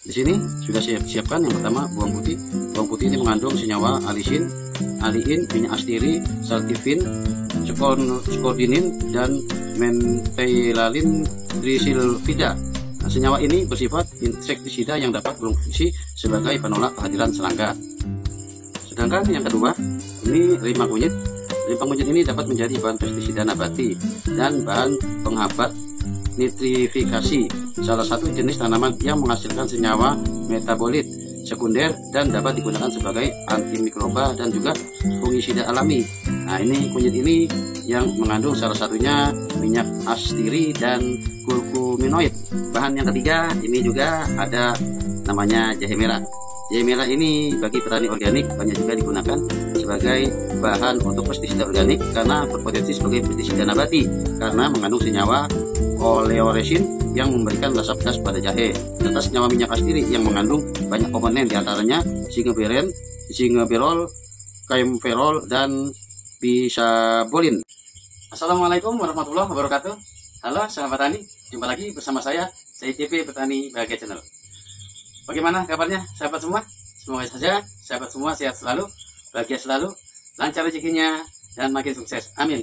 Di sini sudah saya siapkan yang pertama bawang putih. Bawang putih ini mengandung senyawa alisin, aliin, minyak astiri, saltivin, skordinin, dan menthylamine trisulfida. Nah, senyawa ini bersifat insektisida yang dapat berfungsi sebagai penolak kehadiran serangga. Sedangkan yang kedua, ini rimpang kunyit. Rimpang kunyit ini dapat menjadi bahan pestisida nabati dan bahan penghambat nitrifikasi, salah satu jenis tanaman yang menghasilkan senyawa metabolit sekunder dan dapat digunakan sebagai antimikroba dan juga fungisida alami. Nah, ini kunyit ini yang mengandung salah satunya minyak astiri dan kurkuminoid. Bahan yang ketiga ini juga ada namanya jahe merah. Jahe merah ini bagi petani organik banyak juga digunakan sebagai bahan untuk pestisida organik karena berpotensi sebagai pestisida nabati karena mengandung senyawa oleoresin yang memberikan rasa pedas pada jahe, serta senyawa minyak astiri yang mengandung banyak komponen diantaranya zingeberol, kaempferol, dan bisabolin. Assalamualaikum warahmatullahi wabarakatuh. Halo sahabat tani, jumpa lagi bersama saya CITP Petani Bahagia Channel. Bagaimana kabarnya sahabat semua? Semoga saja sahabat semua sehat selalu, bahagia selalu, lancar rezekinya, dan makin sukses. Amin.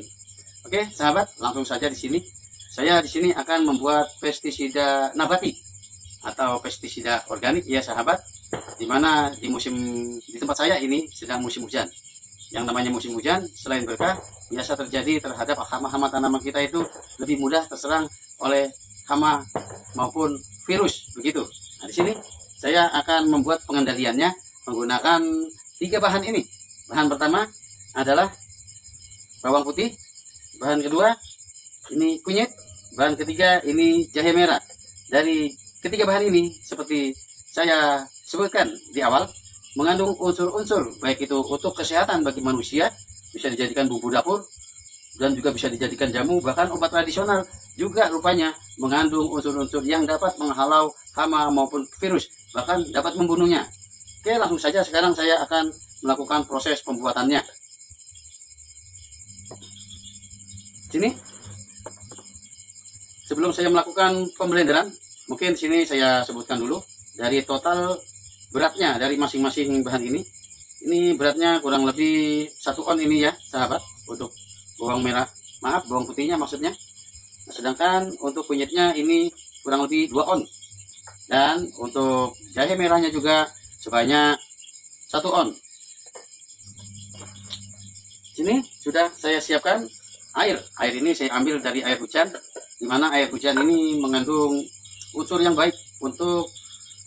Oke sahabat, langsung saja di sini. Saya di sini akan membuat pestisida nabati atau pestisida organik ya sahabat. Dimana di tempat saya ini sedang musim hujan. Yang namanya musim hujan selain berkah biasa terjadi terhadap hama-hama tanaman kita itu lebih mudah terserang oleh hama maupun virus begitu. Nah di sini saya akan membuat pengendaliannya menggunakan 3 bahan ini. Bahan pertama adalah bawang putih. Bahan kedua ini kunyit, bahan ketiga ini jahe merah. Dari ketiga bahan ini seperti saya sebutkan di awal mengandung unsur-unsur baik itu untuk kesehatan bagi manusia, bisa dijadikan bumbu dapur dan juga bisa dijadikan jamu, bahkan obat tradisional juga rupanya mengandung unsur-unsur yang dapat menghalau hama maupun virus, bahkan dapat membunuhnya. Oke, langsung saja sekarang saya akan melakukan proses pembuatannya. Sini. Sebelum saya melakukan pemblenderan, mungkin di sini saya sebutkan dulu dari total beratnya dari masing-masing bahan ini. Ini beratnya kurang lebih 1 on ini ya, sahabat, untuk bawang merah, bawang putihnya maksudnya. Nah, sedangkan untuk kunyitnya ini kurang lebih 2 on. Dan untuk jahe merahnya juga sebanyak 1 on. Sini sudah saya siapkan air. Air ini saya ambil dari air hujan, di mana air hujan ini mengandung unsur yang baik untuk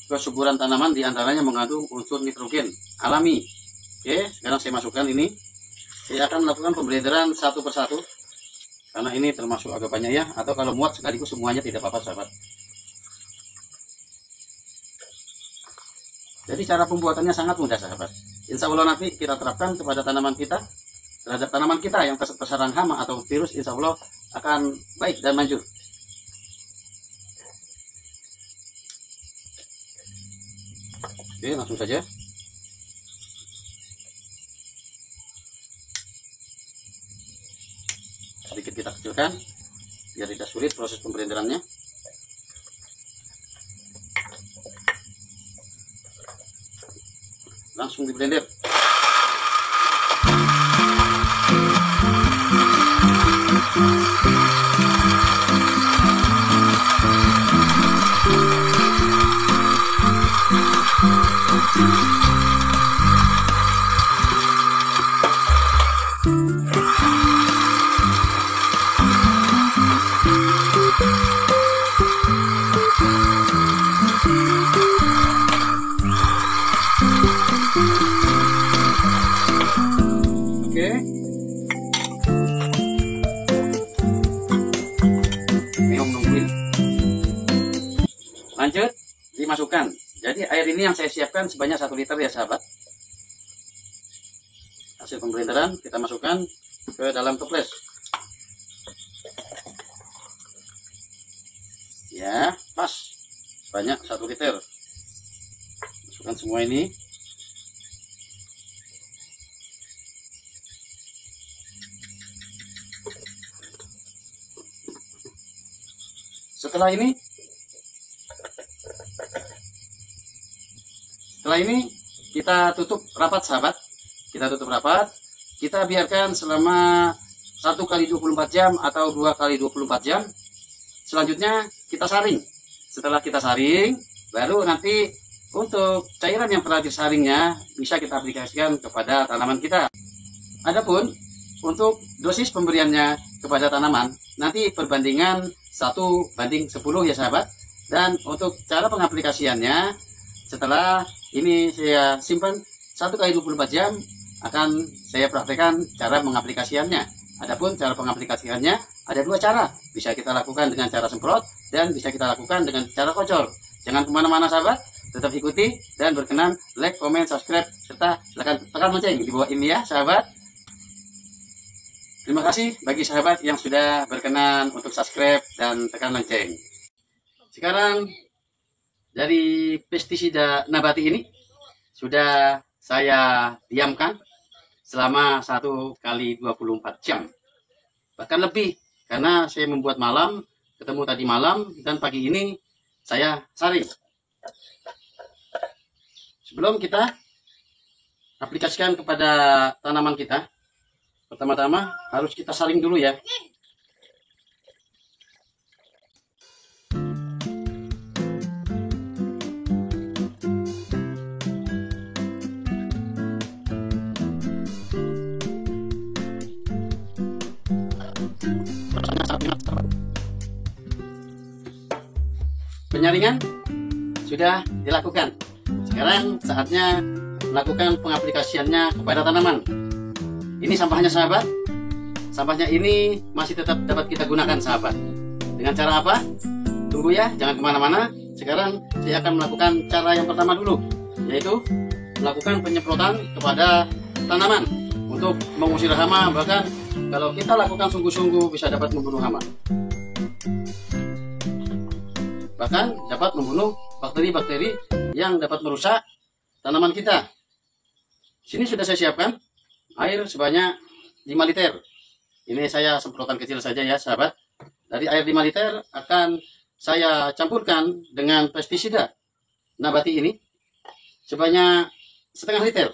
kesuburan tanaman, diantaranya mengandung unsur nitrogen alami. Oke, sekarang saya masukkan ini. Saya akan melakukan pemblenderan satu persatu karena ini termasuk agak banyak ya, atau kalau muat sekaligus semuanya tidak apa-apa sahabat. Jadi cara pembuatannya sangat mudah sahabat. Insya Allah nanti kita terapkan kepada tanaman kita, terhadap tanaman kita yang terserang hama atau virus, insya Allah akan baik dan manjur. Oke, langsung saja. Sedikit kita kecilkan biar tidak sulit proses pemblenderannya. Langsung di blender. Lanjut dimasukkan. Jadi air ini yang saya siapkan sebanyak 1 liter ya sahabat. Hasil pemblenderan kita masukkan ke dalam toples. Ya, pas. Sebanyak 1 liter. Masukkan semua ini. Setelah ini Setelah ini kita tutup rapat sahabat. Kita tutup rapat. Kita biarkan selama 1 kali 24 jam atau 2 kali 24 jam. Selanjutnya kita saring. Setelah kita saring, baru nanti untuk cairan yang telah disaringnya bisa kita aplikasikan kepada tanaman kita. Adapun untuk dosis pemberiannya kepada tanaman nanti perbandingan 1:10 ya sahabat. Dan untuk cara pengaplikasiannya, setelah ini saya simpan 1 kali 24 jam, akan saya praktekkan cara pengaplikasiannya. Adapun cara pengaplikasiannya ada 2 cara. Bisa kita lakukan dengan cara semprot dan bisa kita lakukan dengan cara kocor. Jangan kemana-mana sahabat, tetap ikuti dan berkenan like, comment, subscribe, serta silakan tekan lonceng di bawah ini ya sahabat. Terima kasih bagi sahabat yang sudah berkenan untuk subscribe dan tekan lonceng. Sekarang dari pestisida nabati ini sudah saya diamkan selama 1 kali 24 jam. Bahkan lebih karena saya membuat malam, ketemu tadi malam dan pagi ini saya saring. Sebelum kita aplikasikan kepada tanaman kita, pertama-tama harus kita saring dulu ya. Penyaringan sudah dilakukan. Sekarang saatnya melakukan pengaplikasiannya kepada tanaman. Ini sampahnya sahabat. Sampahnya ini masih tetap dapat kita gunakan sahabat. Dengan cara apa? Tunggu ya, jangan kemana-mana. Sekarang saya akan melakukan cara yang pertama dulu, yaitu melakukan penyemprotan kepada tanaman untuk mengusir hama. Bahkan kalau kita lakukan sungguh-sungguh bisa dapat membunuh hama. Bahkan dapat membunuh bakteri-bakteri yang dapat merusak tanaman kita. Sini sudah saya siapkan air sebanyak 5 liter. Ini saya semprotan kecil saja ya sahabat. Dari air 5 liter akan saya campurkan dengan pestisida nabati ini sebanyak setengah liter.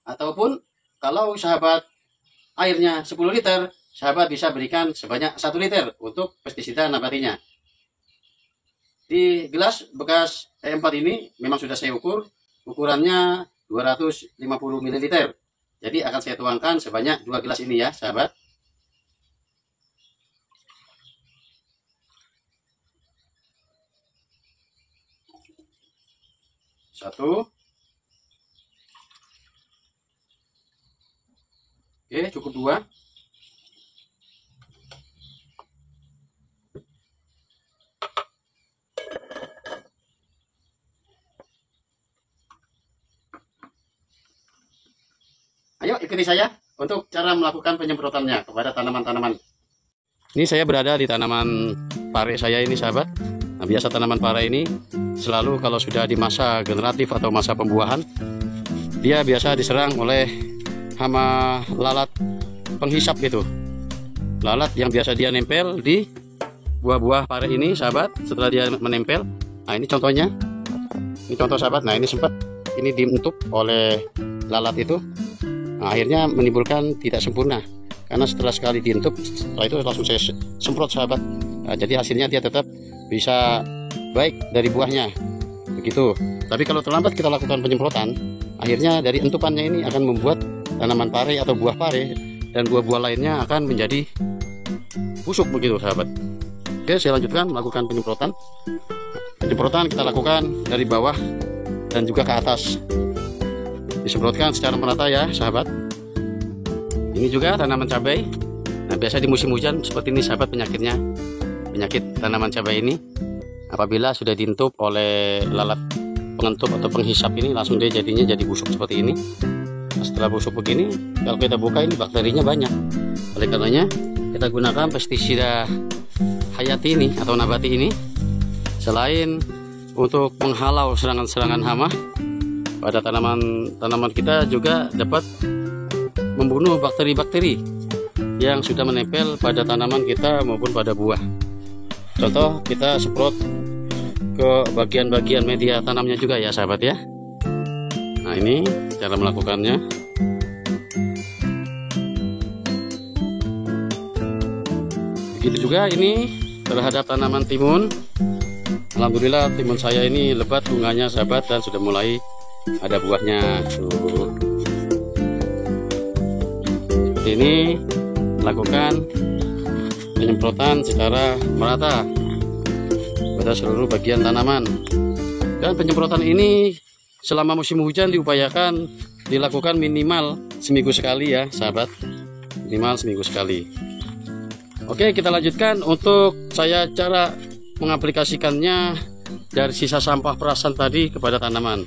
Ataupun kalau sahabat airnya 10 liter, sahabat bisa berikan sebanyak 1 liter untuk pestisida nabatinya. Di gelas bekas E4 ini memang sudah saya ukur, ukurannya 250 ml. Jadi akan saya tuangkan sebanyak 2 gelas ini ya sahabat. Satu. Oke, cukup 2. Ayo ikuti saya untuk cara melakukan penyemprotannya kepada tanaman-tanaman. Ini saya berada di tanaman pare saya ini sahabat. Nah, biasa tanaman pare ini selalu kalau sudah di masa generatif atau masa pembuahan, dia biasa diserang oleh hama lalat penghisap gitu. Lalat yang biasa dia nempel di buah-buah pare ini sahabat. Setelah dia menempel, nah ini contohnya. Ini contoh sahabat. Nah ini sempat ini dientup oleh lalat itu. Nah, akhirnya menimbulkan tidak sempurna karena setelah sekali dientup, setelah itu langsung saya semprot sahabat. Nah, jadi hasilnya dia tetap bisa baik dari buahnya begitu. Tapi kalau terlambat kita lakukan penyemprotan, akhirnya dari entupannya ini akan membuat tanaman pare atau buah pare dan buah-buah lainnya akan menjadi busuk begitu sahabat. Oke, saya lanjutkan melakukan penyemprotan. Penyemprotan kita lakukan dari bawah dan juga ke atas. Disemprotkan secara merata ya sahabat. Ini juga tanaman cabai. Nah, biasa di musim hujan seperti ini sahabat penyakitnya. Penyakit tanaman cabai ini apabila sudah dientup oleh lalat pengentup atau penghisap ini, langsung dia jadinya jadi busuk seperti ini. Nah, setelah busuk begini, kalau kita buka ini bakterinya banyak. Oleh karenanya kita gunakan pestisida hayati ini atau nabati ini, selain untuk menghalau serangan-serangan hama pada tanaman kita, juga dapat membunuh bakteri-bakteri yang sudah menempel pada tanaman kita maupun pada buah. Contoh, kita semprot ke bagian-bagian media tanamnya juga ya sahabat ya. Nah, ini cara melakukannya. Begitu juga ini terhadap tanaman timun. Alhamdulillah timun saya ini lebat bunganya sahabat, dan sudah mulai ada buahnya. Tuh. Ini lakukan penyemprotan secara merata pada seluruh bagian tanaman. Dan penyemprotan ini selama musim hujan diupayakan dilakukan minimal seminggu sekali ya sahabat, minimal seminggu sekali. Oke, kita lanjutkan untuk saya cara mengaplikasikannya dari sisa sampah perasan tadi kepada tanaman.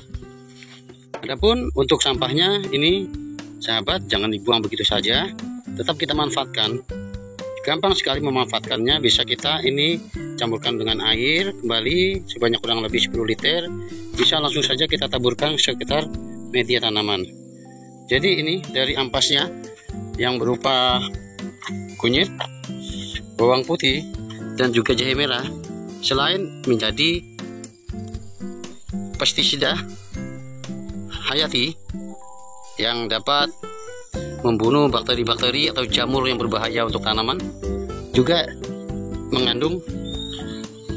Adapun untuk sampahnya ini sahabat, jangan dibuang begitu saja, tetap kita manfaatkan. Gampang sekali memanfaatkannya, bisa kita ini campurkan dengan air kembali sebanyak kurang lebih 10 liter, bisa langsung saja kita taburkan sekitar media tanaman. Jadi ini dari ampasnya yang berupa kunyit, bawang putih, dan juga jahe merah, selain menjadi pestisida hayati yang dapat membunuh bakteri-bakteri atau jamur yang berbahaya untuk tanaman, juga mengandung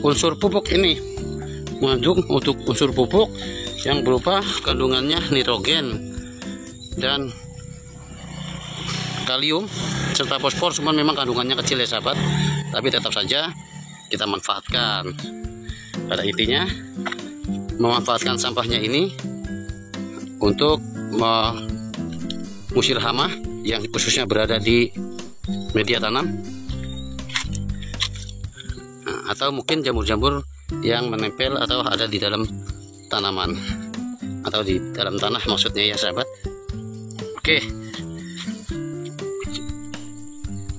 unsur pupuk ini, mengandung untuk unsur pupuk yang berupa kandungannya nitrogen dan kalium serta fosfor. Cuman memang kandungannya kecil ya sahabat, tapi tetap saja kita manfaatkan. Pada intinya memanfaatkan sampahnya ini untuk mengusir hama yang khususnya berada di media tanam, atau mungkin jamur-jamur yang menempel atau ada di dalam tanaman atau di dalam tanah maksudnya ya sahabat. Oke,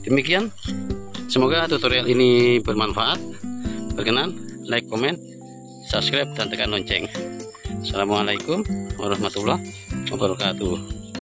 demikian, semoga tutorial ini bermanfaat. Berkenan, like, komen, subscribe, dan tekan lonceng. Assalamualaikum warahmatullahi wabarakatuh.